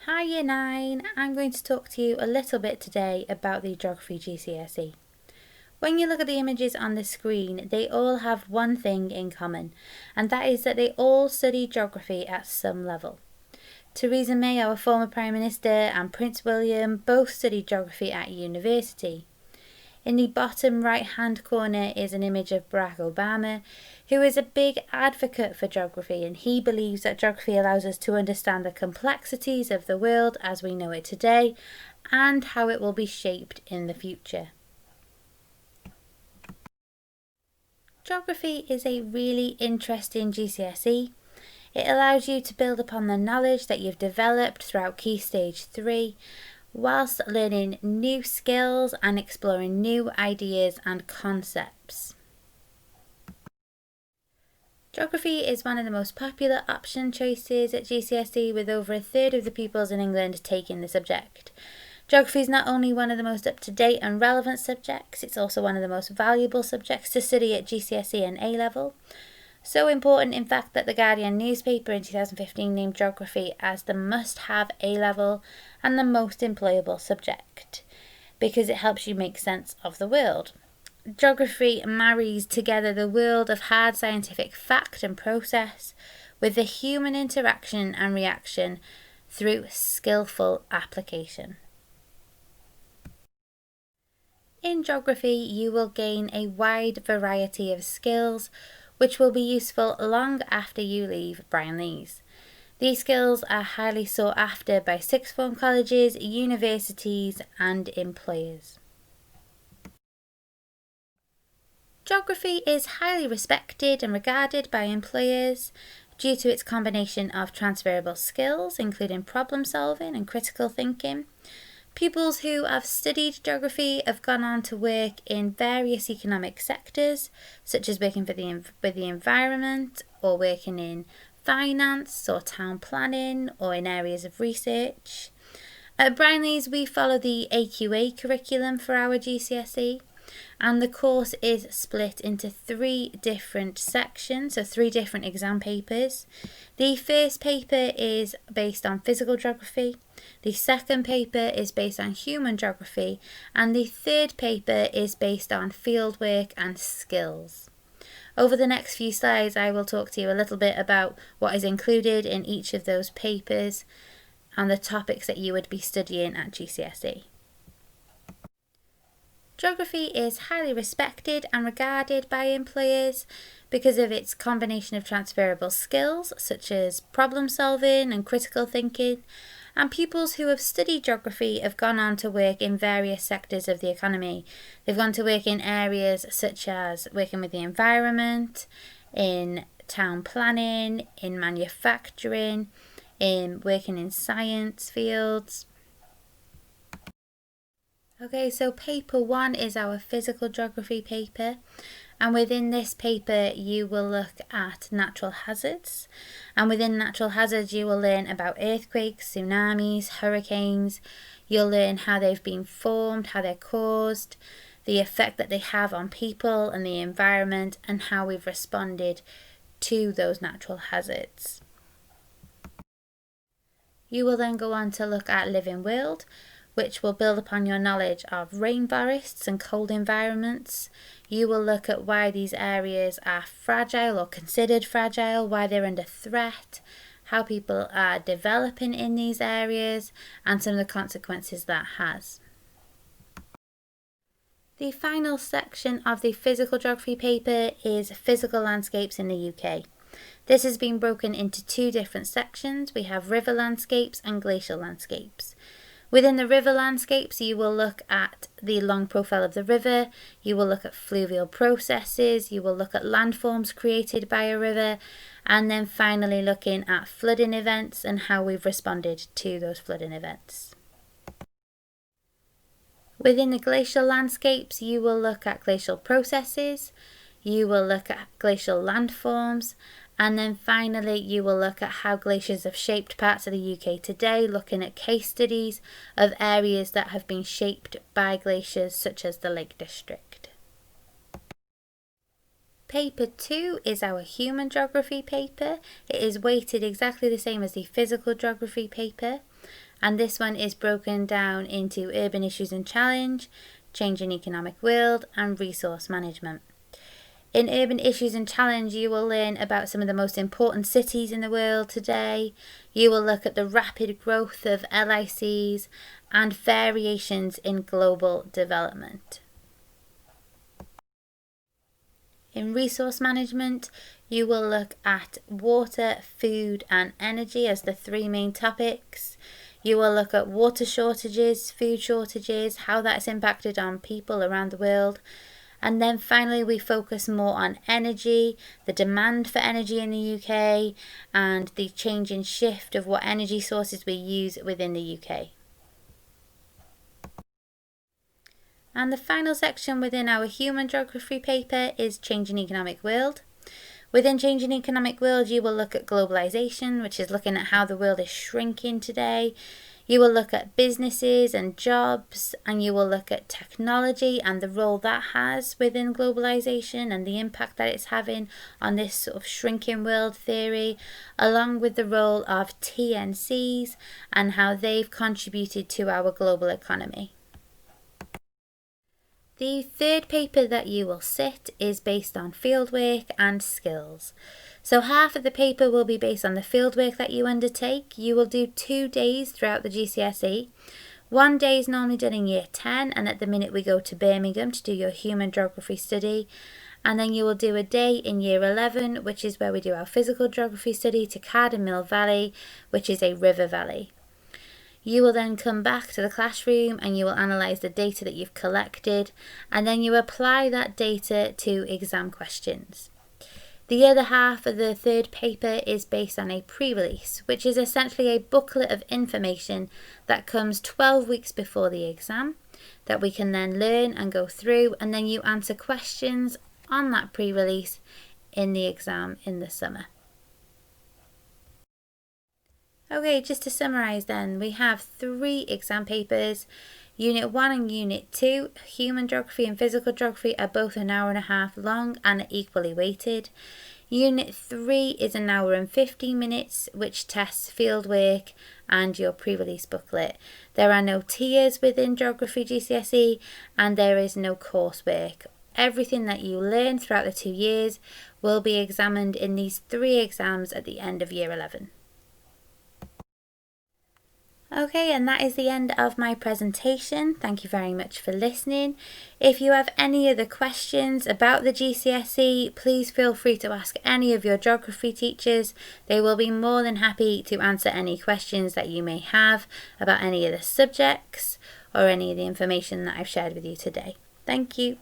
Hi Year 9, I'm going to talk to you a little bit today about the Geography GCSE. When you look at the images on the screen, they all have one thing in common, and that is that they all study geography at some level. Theresa May, our former Prime Minister, and Prince William both studied geography at university. In the bottom right hand corner is an image of Barack Obama, who is a big advocate for geography, and he believes that geography allows us to understand the complexities of the world as we know it today and how it will be shaped in the future. Geography is a really interesting GCSE. It allows you to build upon the knowledge that you've developed throughout Key Stage 3 whilst learning new skills and exploring new ideas and concepts. Geography is one of the most popular option choices at GCSE, with over a third of the pupils in England taking the subject. Geography is not only one of the most up-to-date and relevant subjects, it's also one of the most valuable subjects to study at GCSE and A-level. So important, in fact, that the Guardian newspaper in 2015 named geography as the must-have A-level and the most employable subject, because it helps you make sense of the world. Geography marries together the world of hard scientific fact and process with the human interaction and reaction through skillful application. In geography, you will gain a wide variety of skills which will be useful long after you leave Brine Leas. These skills are highly sought after by sixth form colleges, universities and employers. Geography is highly respected and regarded by employers due to its combination of transferable skills, including problem solving and critical thinking. Pupils who have studied geography have gone on to work in various economic sectors, such as working with the environment, or working in finance or town planning, or in areas of research. At Brine Leas, we follow the AQA curriculum for our GCSE, and the course is split into 3 different sections, so 3 different exam papers. The first paper is based on physical geography, the second paper is based on human geography, and the third paper is based on fieldwork and skills. Over the next few slides, I will talk to you a little bit about what is included in each of those papers and the topics that you would be studying at GCSE. Geography is highly respected and regarded by employers because of its combination of transferable skills such as problem solving and critical thinking, and pupils who have studied geography have gone on to work in various sectors of the economy. They've gone to work in areas such as working with the environment, in town planning, in manufacturing, in working in science fields. Okay, so paper 1 is our physical geography paper, and within this paper you will look at natural hazards, and within natural hazards you will learn about earthquakes, tsunamis, hurricanes. You'll learn how they've been formed, how they're caused, the effect that they have on people and the environment, and how we've responded to those natural hazards. You will then go on to look at living world, which will build upon your knowledge of rainforests and cold environments. You will look at why these areas are fragile or considered fragile, why they're under threat, how people are developing in these areas, and some of the consequences that has. The final section of the physical geography paper is physical landscapes in the UK. This has been broken into 2 different sections. We have river landscapes and glacial landscapes. Within the river landscapes, you will look at the long profile of the river, you will look at fluvial processes, you will look at landforms created by a river, and then finally looking at flooding events and how we've responded to those flooding events. Within the glacial landscapes, you will look at glacial processes, you will look at glacial landforms, and then finally you will look at how glaciers have shaped parts of the UK today, looking at case studies of areas that have been shaped by glaciers such as the Lake District. Paper 2 is our human geography paper. It is weighted exactly the same as the physical geography paper, And this one is broken down into urban issues and challenge, changing economic world, and resource management. In Urban Issues and Challenge, you will learn about some of the most important cities in the world today. You will look at the rapid growth of LICs and variations in global development. In Resource Management, you will look at water, food, and energy as the three main topics. You will look at water shortages, food shortages, how that's impacted on people around the world. And then finally, we focus more on energy, the demand for energy in the UK, and the change and shift of what energy sources we use within the UK. And the final section within our Human Geography paper is Changing Economic World. Within Changing Economic World, you will look at globalisation, which is looking at how the world is shrinking today. You will look at businesses and jobs, and you will look at technology and the role that has within globalisation and the impact that it's having on this sort of shrinking world theory, along with the role of TNCs and how they've contributed to our global economy. The third paper that you will sit is based on fieldwork and skills. So half of the paper will be based on the fieldwork that you undertake. You will do 2 days throughout the GCSE. 1 day is normally done in year 10, and at the minute we go to Birmingham to do your human geography study. And then you will do a day in year 11, which is where we do our physical geography study, to Carden Mill Valley, which is a river valley. You will then come back to the classroom and you will analyse the data that you've collected, and then you apply that data to exam questions. The other half of the third paper is based on a pre-release, which is essentially a booklet of information that comes 12 weeks before the exam that we can then learn and go through, and then you answer questions on that pre-release in the exam in the summer. Okay, just to summarise then, we have 3 exam papers. Unit 1 and Unit 2, Human Geography and Physical Geography, are both an hour and a half long and are equally weighted. Unit 3 is an hour and 15 minutes, which tests fieldwork and your pre-release booklet. There are no tiers within Geography GCSE, and there is no coursework. Everything that you learn throughout the 2 years will be examined in these 3 exams at the end of year 11. Okay, and that is the end of my presentation. Thank you very much for listening. If you have any other questions about the GCSE, please feel free to ask any of your geography teachers. They will be more than happy to answer any questions that you may have about any of the subjects or any of the information that I've shared with you today. Thank you.